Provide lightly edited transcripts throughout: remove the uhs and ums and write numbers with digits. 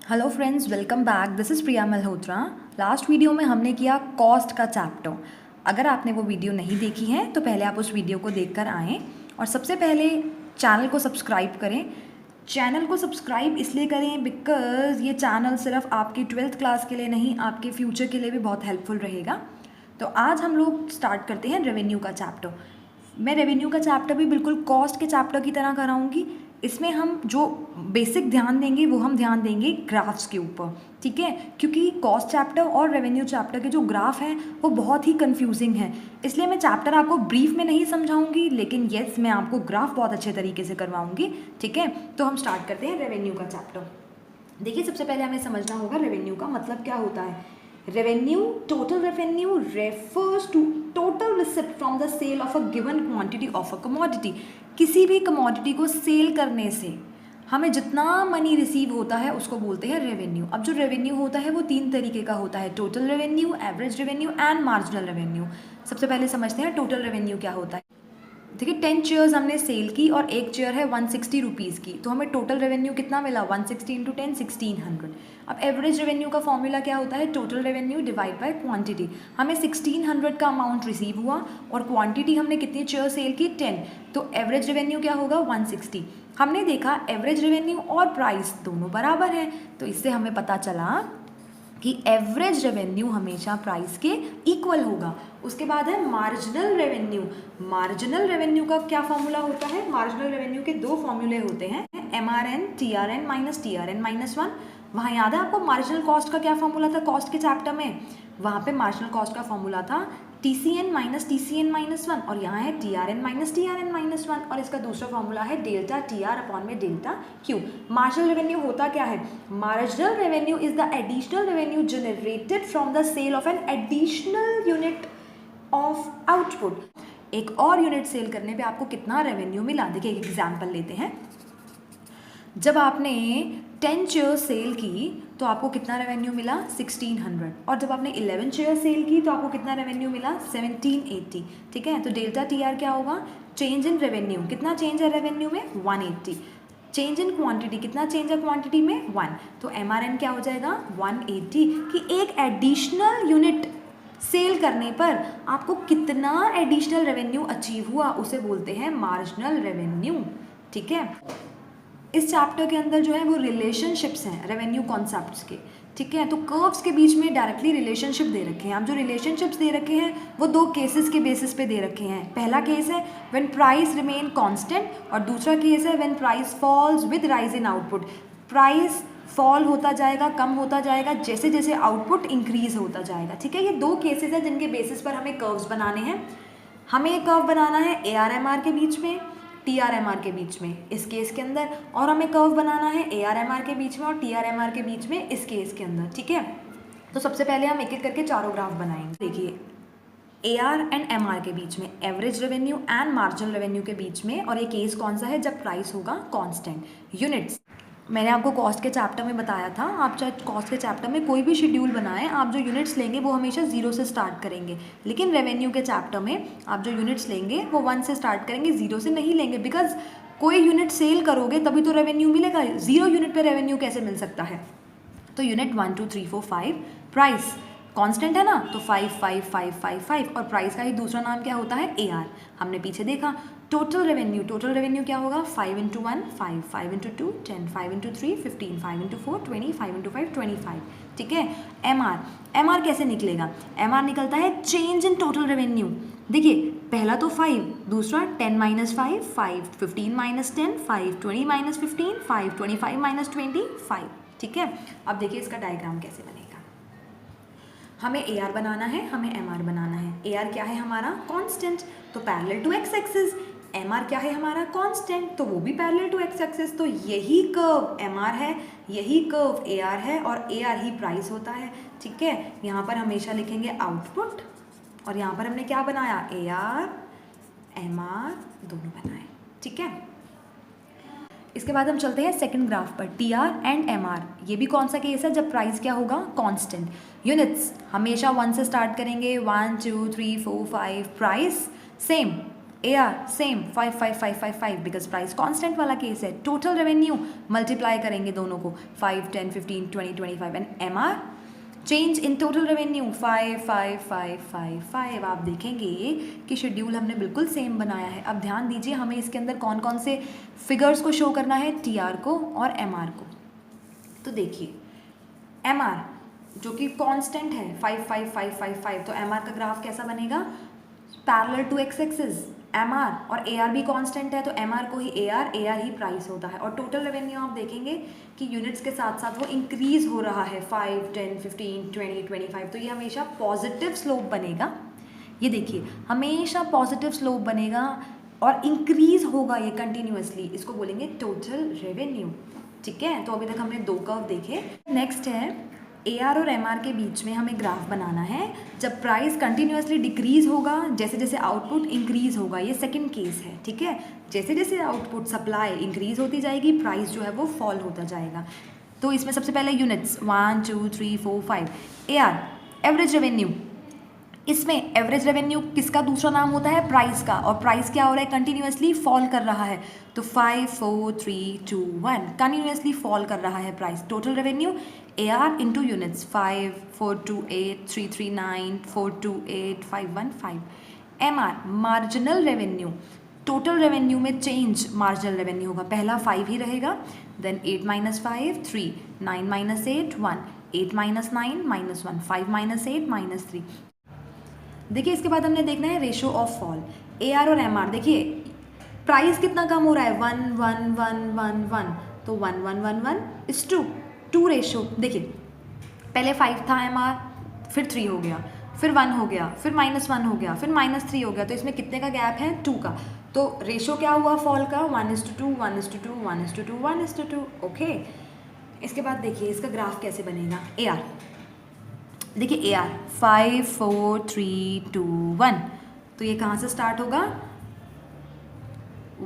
Hello friends, welcome back. This is Priya Malhotra. Last video में हमने किया कॉस्ट का चैप्टर। अगर आपने वो वीडियो नहीं देखी है तो पहले आप उस वीडियो को देखकर आएँ और सबसे पहले चैनल को सब्सक्राइब करें। चैनल को सब्सक्राइब इसलिए करें बिकॉज़ ये चैनल सिर्फ आपकी 12th क्लास के लिए नहीं, आपके फ्यूचर के लिए भी बहुत हेल्पफुल रहेगा। तो आज हम लोग स्टार्ट करते हैं रेवेन्यू का चैप्टर। मैं रेवेन्यू का चैप्टर भी बिल्कुल कॉस्ट के चैप्टर की तरह कराऊंगी। इसमें हम जो बेसिक ध्यान देंगे वो हम ध्यान देंगे ग्राफ्स के ऊपर, ठीक है, क्योंकि कॉस्ट चैप्टर और रेवेन्यू चैप्टर के जो ग्राफ हैं वो बहुत ही कंफ्यूजिंग हैं। इसलिए मैं चैप्टर आपको ब्रीफ में नहीं समझाऊंगी, लेकिन येस मैं आपको ग्राफ बहुत अच्छे तरीके से करवाऊंगी, ठीक है। तो हम स्टार्ट करते हैं रेवेन्यू का चैप्टर। देखिए, सबसे पहले हमें समझना होगा रेवेन्यू का मतलब क्या होता है। Revenue, total revenue refers to total receipt from the sale of a given quantity of a commodity. किसी भी कमोडिटी को सेल करने से हमें जितना मनी रिसीव होता है उसको बोलते हैं रेवेन्यू। अब जो रेवेन्यू होता है वो 3 तरीके का होता है, total revenue, average revenue and marginal revenue. सबसे पहले समझते हैं टोटल रेवेन्यू क्या होता है। देखिए, 10 चेयर्स हमने सेल की और एक चेयर है 160 रुपीज़ की, तो हमें टोटल रेवेन्यू कितना मिला, 160 इंटू 10 1600। अब एवरेज रेवेन्यू का फॉर्मूला क्या होता है, total revenue divide by quantity. हमें 1600 का अमाउंट रिसीव हुआ और क्वांटिटी हमने कितनी चेयर सेल की, 10, तो एवरेज रेवेन्यू क्या होगा, 160। हमने देखा एवरेज रेवेन्यू और प्राइस दोनों बराबर हैं, तो इससे हमें पता चला कि एवरेज रेवेन्यू हमेशा प्राइस के इक्वल होगा। उसके बाद है मार्जिनल रेवेन्यू। मार्जिनल रेवेन्यू का क्या फॉर्मूला होता है, मार्जिनल रेवेन्यू के 2 फॉर्मूले होते हैं, MRN TRN minus TRN minus 1। वहाँ याद है आपको मार्जिनल कॉस्ट का क्या फॉर्मूला था कॉस्ट के चैप्टर में, वहाँ पे मार्जिनल कॉस्ट का फॉर्मूला था TCN माइनस TCN माइनस 1, और यहाँ है TRN माइनस TRN माइनस 1, और इसका दूसरा फॉर्मूला है डेल्टा TR अपॉन में डेल्टा Q। मार्जिनल रेवेन्यू होता क्या है, marginal revenue is the additional revenue generated from the sale of an additional unit of output. एक और यूनिट सेल करने पे आपको कितना रेवेन्यू मिला। देखिए, एक एग्जाम्पल लेते हैं। जब आपने 10 चेयर सेल की तो आपको कितना रेवेन्यू मिला, 1600, और जब आपने 11 चेयर सेल की तो आपको कितना रेवेन्यू मिला, 1780, ठीक है। तो डेल्टा TR क्या होगा, चेंज इन रेवेन्यू, कितना चेंज है रेवेन्यू में, 180। चेंज इन क्वांटिटी, कितना चेंज है क्वांटिटी में, 1, तो MRN क्या हो जाएगा, 180। कि एक एडिशनल यूनिट सेल करने पर आपको कितना एडिशनल रेवेन्यू अचीव हुआ उसे बोलते हैं मार्जिनल रेवेन्यू, ठीक है। इस चैप्टर के अंदर जो है वो रिलेशनशिप्स हैं रेवेन्यू कॉन्सेप्ट्स के, ठीक है। तो कर्व्स के बीच में डायरेक्टली रिलेशनशिप दे रखे हैं। अब जो रिलेशनशिप्स दे रखे हैं वो 2 केसेस के बेसिस पे दे रखे हैं। पहला केस है व्हेन प्राइस रिमेन कांस्टेंट, और दूसरा केस है when price falls with rise in output. Price fall होता जाएगा, कम होता जाएगा जैसे जैसे आउटपुट इंक्रीज होता जाएगा, ठीक है। ये 2 केसेस हैं जिनके बेसिस पर हमें कर्व्स बनाने हैं। हमें एक कर्व बनाना है ARMR के बीच में, TRMR के बीच में इस केस के अंदर, और हमें कर्व बनाना है ARMR के बीच में और TRMR के बीच में इस केस के अंदर, ठीक है। तो सबसे पहले हम एक एक करके चारों ग्राफ बनाएंगे। देखिए, AR एंड MR के बीच में, average revenue and marginal revenue के बीच में, और ये केस कौन सा है, जब प्राइस होगा कांस्टेंट। यूनिट्स मैंने आपको कॉस्ट के चैप्टर में बताया था, आप चाहे कॉस्ट के चैप्टर में कोई भी शेड्यूल बनाएं, आप जो यूनिट्स लेंगे वो हमेशा 0 से स्टार्ट करेंगे, लेकिन रेवेन्यू के चैप्टर में आप जो यूनिट्स लेंगे वो 1 से स्टार्ट करेंगे, 0 से नहीं लेंगे। बिकॉज कोई यूनिट सेल करोगे तभी तो रेवेन्यू मिलेगा, 0 यूनिट पे रेवेन्यू कैसे मिल सकता है। तो यूनिट 1 2 3 4 5, प्राइस कांस्टेंट है ना, तो 5 5 5 5 5, और प्राइस का ही दूसरा नाम क्या होता है, AR। हमने पीछे देखा टोटल रेवेन्यू, टोटल रेवेन्यू क्या होगा, 5 into 1 5, 5 into 2 10, 5 into 3 15, 5 into 4 20, 5 into 5 25, ठीक है। MR कैसे निकलेगा, MR निकलता है चेंज इन टोटल रेवेन्यू। देखिए, पहला तो 5, दूसरा 10 माइनस 5 5, 15 माइनस 10 5, 20 माइनस 15 5, 25 माइनस 20 5, ठीक है। अब देखिए इसका डायग्राम कैसे बनेगा। हमें AR बनाना है, हमें MR बनाना है। AR क्या है हमारा, कांस्टेंट, तो parallel to x axis. MR क्या है हमारा, कांस्टेंट, तो वो भी पैरेलल टू x एक्सिस। तो यही कर्व MR है, यही कर्व AR है, और AR ही प्राइस होता है, ठीक है। यहाँ पर हमेशा लिखेंगे आउटपुट, और यहाँ पर हमने क्या बनाया, AR MR दोनों बनाए, ठीक है। इसके बाद हम चलते हैं सेकंड ग्राफ पर, TR एंड MR। ये भी कौन सा केस है, जब प्राइस क्या होगा, कांस्टेंट। यूनिट्स हमेशा 1 से स्टार्ट करेंगे, 1 2 3 4 5, price same A R same 55555 because price constant वाला केस है. टोटल रेवेन्यू मल्टीप्लाई करेंगे दोनों को 5, 10, 15, 20, 25 and M R change in total revenue 55555. आप देखेंगे कि शेड्यूल हमने बिल्कुल सेम बनाया है. अब ध्यान दीजिए हमें इसके अंदर कौन कौन से फिगर्स को शो करना है, टी आर को और एम आर को. तो देखिए एम आर जो कि कांस्टेंट है 55555, तो एम आर का ग्राफ कैसा बनेगा, parallel to X axis. M R और ए आर भी कांस्टेंट है तो एम आर को ही ए आर ही प्राइस होता है. और टोटल रेवेन्यू आप देखेंगे कि यूनिट्स के साथ साथ वो इंक्रीज हो रहा है 5, 10, 15, 20, 25. तो ये हमेशा पॉजिटिव स्लोप बनेगा. ये देखिए हमेशा पॉजिटिव स्लोप बनेगा और इंक्रीज होगा ये कंटिन्यूअसली. इसको बोलेंगे टोटल रेवेन्यू. ठीक है, तो अभी तक हमने 2 कर्व देखे. नेक्स्ट है ए आर और एम आर के बीच में हमें ग्राफ बनाना है. जब प्राइस कंटिन्यूअसली डिक्रीज होगा, जैसे जैसे आउटपुट इंक्रीज होगा, ये सेकंड केस है. ठीक है, जैसे जैसे आउटपुट सप्लाई इंक्रीज होती जाएगी प्राइस जो है वो फॉल होता जाएगा. तो इसमें सबसे पहले units 1, 2, 3, 4, 5. A R average revenue. इसमें एवरेज रेवेन्यू किसका दूसरा नाम होता है, प्राइस का. और प्राइस क्या हो रहा है, कंटिन्यूअसली फॉल कर रहा है. तो 5, 4, 3, 2, 1 कंटिन्यूअसली फॉल कर रहा है price. Total revenue A R into units 5, 428, 339, 428, 515. M R marginal revenue. Total revenue में चेंज मार्जिनल रेवेन्यू होगा. पहला 5 ही रहेगा, देन 8 - 5 3, 9 - 8 1, 8 - 9 -1, 5 - 8 -3. देखिए इसके बाद हमने देखना है ratio of fall. A R और एम आर देखिए प्राइस कितना कम हो रहा है, 1 1 1 1 1. तो 1 1 1 1 इज 2 रेशो. देखिए पहले 5 था एम आर, फिर 3 हो गया, फिर 1 हो गया, फिर -1 हो गया, फिर -3 हो गया. तो इसमें कितने का गैप है, 2 का. तो रेशो क्या हुआ फॉल का, 1:2 1:2 1:2 1:2. ओके, इसके बाद देखिए इसका ग्राफ कैसे बनेगा. ए आर देखिए ए आर 5 4 3 2 1. तो ये कहाँ से स्टार्ट होगा,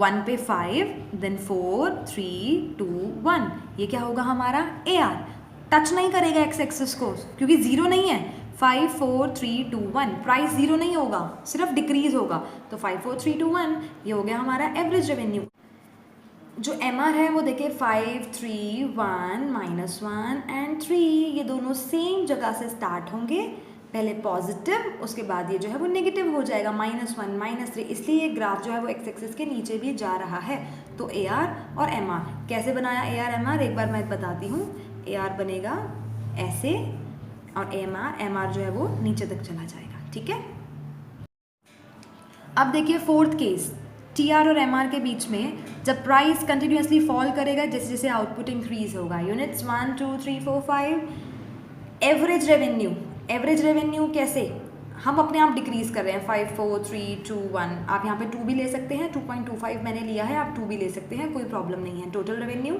1 पे 5, देन 4 3 2 1. ये क्या होगा हमारा ए आर. टच नहीं करेगा एक्स एक्सिस को क्योंकि जीरो नहीं है. 5 4 3 2 1 प्राइस जीरो नहीं होगा, सिर्फ डिक्रीज होगा. तो 5 4 3 2 1 ये हो गया हमारा एवरेज रेवेन्यू. जो एम आर है वो देखिए 5 3 1 -1 एंड 3. ये दोनों सेम जगह से स्टार्ट होंगे, पहले पॉजिटिव, उसके बाद ये जो है वो नेगेटिव हो जाएगा -1 -3. इसलिए ये ग्राफ जो है वो एक्स एक्सिस के नीचे भी जा रहा है. तो ए आर और एम आर कैसे बनाया, ए आर एम आर एक बार मैं बताती हूँ. ए आर बनेगा ऐसे और एम आर जो है वो नीचे तक चला जाएगा. ठीक है, अब देखिए फोर्थ केस, टी आर और एम आर के बीच में जब प्राइस कंटिन्यूसली फॉल करेगा जैसे जैसे आउटपुट इंक्रीज होगा. Units 1 2 3 4 5. Average revenue. Average revenue कैसे, हम अपने आप डिक्रीज कर रहे हैं 5 4 3 2 1. आप यहाँ पे 2 भी ले सकते हैं, 2.25 मैंने लिया है, आप 2 भी ले सकते हैं, कोई प्रॉब्लम नहीं है. टोटल रेवेन्यू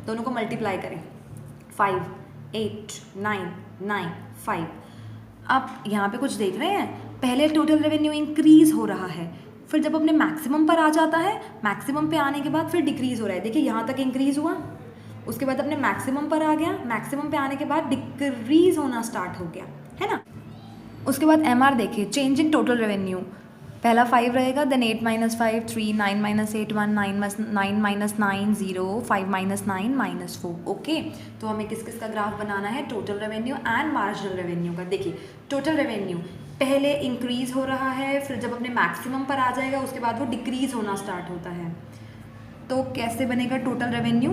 दोनों को मल्टीप्लाई करें 5 8 9 9 5. आप यहाँ पे कुछ देख रहे हैं, पहले टोटल रेवेन्यू इंक्रीज हो रहा है, फिर जब अपने मैक्सिमम पर आ जाता है, मैक्सिमम पे आने के बाद फिर डिक्रीज हो रहा है. देखिए यहाँ तक इंक्रीज हुआ, उसके बाद अपने मैक्सिमम पर आ गया, मैक्सिमम पे आने के बाद डिक्रीज होना स्टार्ट हो गया, है ना. उसके बाद एम आर देखिए, चेंज इन टोटल रेवेन्यू. पहला 5 रहेगा, देन 8 - 5 3, 9 - 8 1, 9 - 9 0, 5 - 9 -4. ओके, तो हमें किस किस का ग्राफ बनाना है, total revenue and marginal revenue का. देखिए टोटल रेवेन्यू पहले इंक्रीज हो रहा है, फिर जब अपने मैक्सिमम पर आ जाएगा उसके बाद वो डिक्रीज होना स्टार्ट होता है. तो कैसे बनेगा टोटल रेवेन्यू,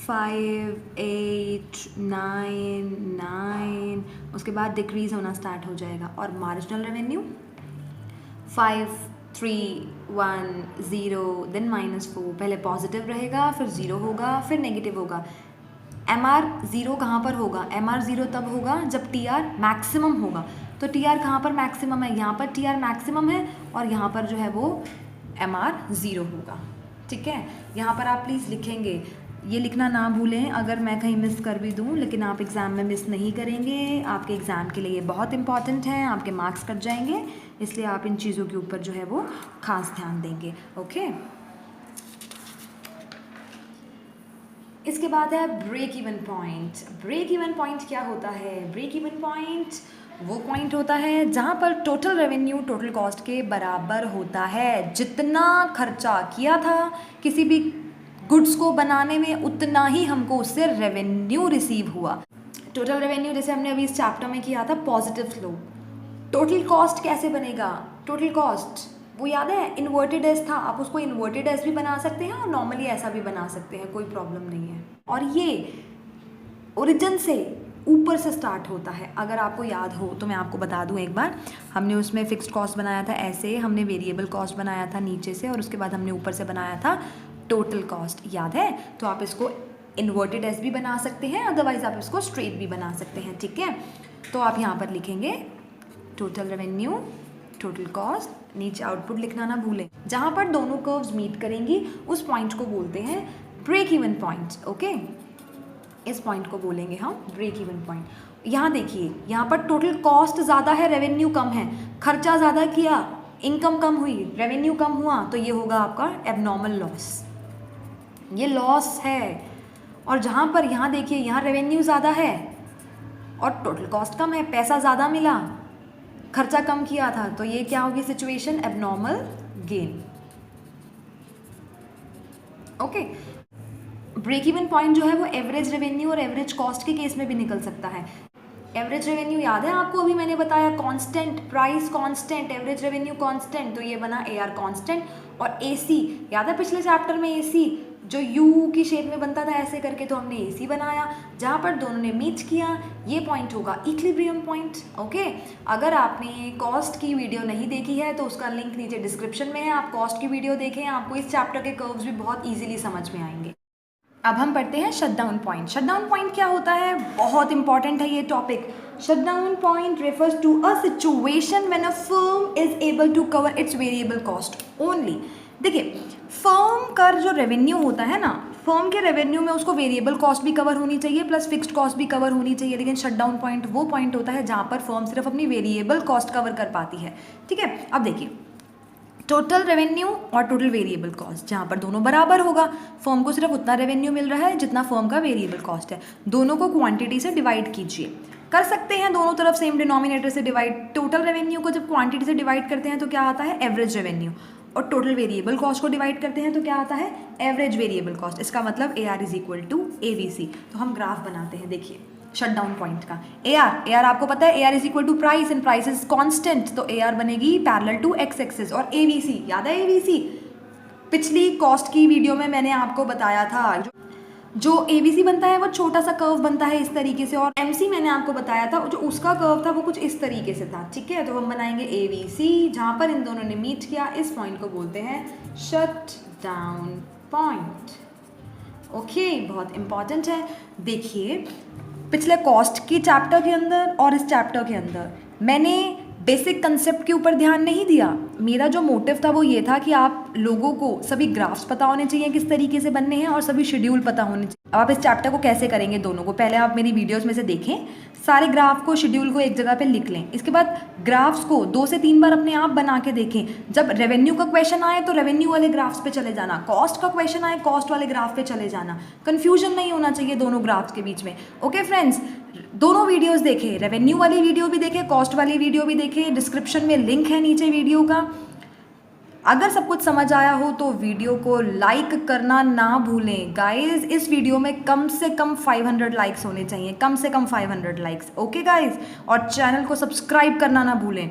5 8 9 9, उसके बाद डिक्रीज होना स्टार्ट हो जाएगा. और मार्जिनल रेवेन्यू 5 3 1 0, देन -4. पहले पॉजिटिव रहेगा, फिर 0 होगा, फिर नेगेटिव होगा. एम आर ज़ीरो कहाँ पर होगा, एम आर ज़ीरो तब होगा जब टी आर मैक्सिमम होगा. तो टी आर कहाँ पर मैक्सिमम है, यहाँ पर टी आर मैक्सिमम है और यहाँ पर जो है वो एम आर ज़ीरो होगा. ठीक है, यहाँ पर आप प्लीज़ लिखेंगे, ये लिखना ना भूलें, अगर मैं कहीं मिस कर भी दूँ लेकिन आप एग्ज़ाम में मिस नहीं करेंगे. आपके एग्ज़ाम के लिए ये बहुत इंपॉर्टेंट है, आपके मार्क्स कट जाएंगे, इसलिए आप इन चीज़ों के ऊपर जो है वो खास ध्यान देंगे. ओके, इसके बाद है break even point. Break even point क्या होता है? ब्रेक इवन पॉइंट वो पॉइंट होता है जहाँ पर टोटल रेवेन्यू टोटल कॉस्ट के बराबर होता है। जितना खर्चा किया था किसी भी गुड्स को बनाने में, उतना ही हमको उससे रेवेन्यू रिसीव हुआ। टोटल रेवेन्यू जैसे हमने अभी इस चैप्टर में किया था पॉजिटिव फ्लो। टोटल कॉस्ट कैसे बनेगा? टोटल कॉस्ट वो याद है इन्वर्टेड एस था, आप उसको इन्वर्टेड एस भी बना सकते हैं और नॉर्मली ऐसा भी बना सकते हैं, कोई प्रॉब्लम नहीं है। और ये ओरिजिन से ऊपर से स्टार्ट होता है। अगर आपको याद हो तो मैं आपको बता दूं एक बार, हमने उसमें फिक्स्ड कॉस्ट बनाया था ऐसे, हमने वेरिएबल कॉस्ट बनाया था नीचे से, और उसके बाद हमने ऊपर से बनाया था टोटल कॉस्ट, याद है? तो आप इसको इन्वर्टेड एस भी बना सकते हैं, अदरवाइज आप इसको स्ट्रेट भी बना सकते हैं, ठीक है? तो आप यहाँ पर लिखेंगे टोटल रेवेन्यू टोटल कॉस्ट, नीचे आउटपुट लिखना ना भूलें। जहाँ पर दोनों कर्व्स मीट करेंगी उस पॉइंट को बोलते हैं ब्रेक इवन पॉइंट। ओके, इस पॉइंट को बोलेंगे हम ब्रेक इवन पॉइंट। यहाँ देखिए, यहाँ पर टोटल कॉस्ट ज़्यादा है, रेवेन्यू कम है। खर्चा ज़्यादा किया, इनकम कम हुई, रेवेन्यू कम हुआ, तो ये होगा आपका एबनॉर्मल लॉस, ये लॉस है। और जहाँ पर यहाँ देखिए, यहाँ रेवेन्यू ज़्यादा है और टोटल कॉस्ट कम है, पैसा ज़्यादा मिला, खर्चा कम किया था, तो ये क्या होगी situation? Abnormal gain. Okay, break even point जो है वो एवरेज रेवेन्यू और एवरेज कॉस्ट के केस में भी निकल सकता है। एवरेज रेवेन्यू याद है आपको, अभी मैंने बताया constant, price constant, average revenue constant, तो ये बना AR कांस्टेंट। और AC याद है पिछले चैप्टर में AC जो U की शेप में बनता था ऐसे करके, तो हमने AC बनाया जहाँ पर दोनों ने मीट किया, ये पॉइंट होगा इक्विलिब्रियम पॉइंट। ओके, अगर आपने कॉस्ट की वीडियो नहीं देखी है तो उसका लिंक नीचे डिस्क्रिप्शन में है, आप कॉस्ट की वीडियो देखें, आपको इस चैप्टर के कर्व्स भी बहुत ईजिली समझ में आएंगे। अब हम पढ़ते हैं शटडाउन पॉइंट। शटडाउन पॉइंट क्या होता है? बहुत इंपॉर्टेंट है ये topic. Shutdown point refers to a situation when a firm is able to cover its variable cost only। देखिए, फर्म का जो रेवेन्यू होता है ना, फर्म के रेवेन्यू में उसको वेरिएबल कॉस्ट भी कवर होनी चाहिए प्लस फिक्स्ड कॉस्ट भी कवर होनी चाहिए, लेकिन शटडाउन पॉइंट वो पॉइंट होता है जहाँ पर फर्म सिर्फ अपनी वेरिएबल कॉस्ट कवर कर पाती है, ठीक है? अब देखिए, टोटल रेवेन्यू और टोटल वेरिएबल कॉस्ट जहाँ पर दोनों बराबर होगा, फर्म को सिर्फ उतना रेवेन्यू मिल रहा है जितना फर्म का वेरिएबल कॉस्ट है, दोनों को क्वांटिटी से डिवाइड कीजिए। कर सकते हैं दोनों तरफ सेम डिनोमिनेटर से डिवाइड। टोटल रेवेन्यू को जब क्वांटिटी से डिवाइड करते हैं तो क्या आता है? Average revenue. और टोटल वेरिएबल कॉस्ट को डिवाइड करते हैं तो क्या आता है? Average variable cost. इसका मतलब AR is equal to ABC। तो हम ग्राफ बनाते हैं, देखिए शटडाउन पॉइंट का। AR आपको पता है AR is equal to price and price is constant, तो AR बनेगी पैरेलल टू X एक्सिस। और ABC याद है? ABC पिछली कॉस्ट की वीडियो में मैंने आपको बताया था, जो ABC बनता है वो छोटा सा कर्व बनता है इस तरीके से, और MC मैंने आपको बताया था जो उसका कर्व था वो कुछ इस तरीके से था, ठीक है? तो हम बनाएंगे ABC जहाँ पर इन दोनों ने मीट किया, इस पॉइंट को बोलते हैं शट डाउन पॉइंट। ओके, बहुत इंपॉर्टेंट है। देखिए, पिछले कॉस्ट की चैप्टर के अंदर और इस चैप्टर के अंदर मैंने बेसिक कंसेप्ट के ऊपर ध्यान नहीं दिया। मेरा जो मोटिव था वो ये था कि आप लोगों को सभी ग्राफ्स पता होने चाहिए किस तरीके से बनने हैं और सभी शेड्यूल पता होने चाहिए। अब आप इस चैप्टर को कैसे करेंगे दोनों को, पहले आप मेरी वीडियोस में से देखें, सारे ग्राफ को शेड्यूल को एक जगह पे लिख लें, इसके बाद ग्राफ्स को 2 से 3 बार अपने आप बना के देखें। जब रेवेन्यू का क्वेश्चन आए तो रेवेन्यू वाले ग्राफ्स पे चले जाना, कॉस्ट का क्वेश्चन आए कॉस्ट वाले ग्राफ पे चले जाना, कन्फ्यूजन नहीं होना चाहिए दोनों ग्राफ्स के बीच में। ओके फ्रेंड्स, दोनों वीडियोस देखें, रेवेन्यू वाली वीडियो भी देखें, कॉस्ट वाली वीडियो भी देखें, डिस्क्रिप्शन में लिंक है नीचे वीडियो का। अगर सब कुछ समझ आया हो तो वीडियो को लाइक करना ना भूलें गाइज। इस वीडियो में कम से कम 500 लाइक्स होने चाहिए, कम से कम 500 लाइक्स। ओके गाइज, और चैनल को सब्सक्राइब करना ना भूलें।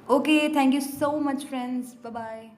Okay, thank you so much friends, bye bye.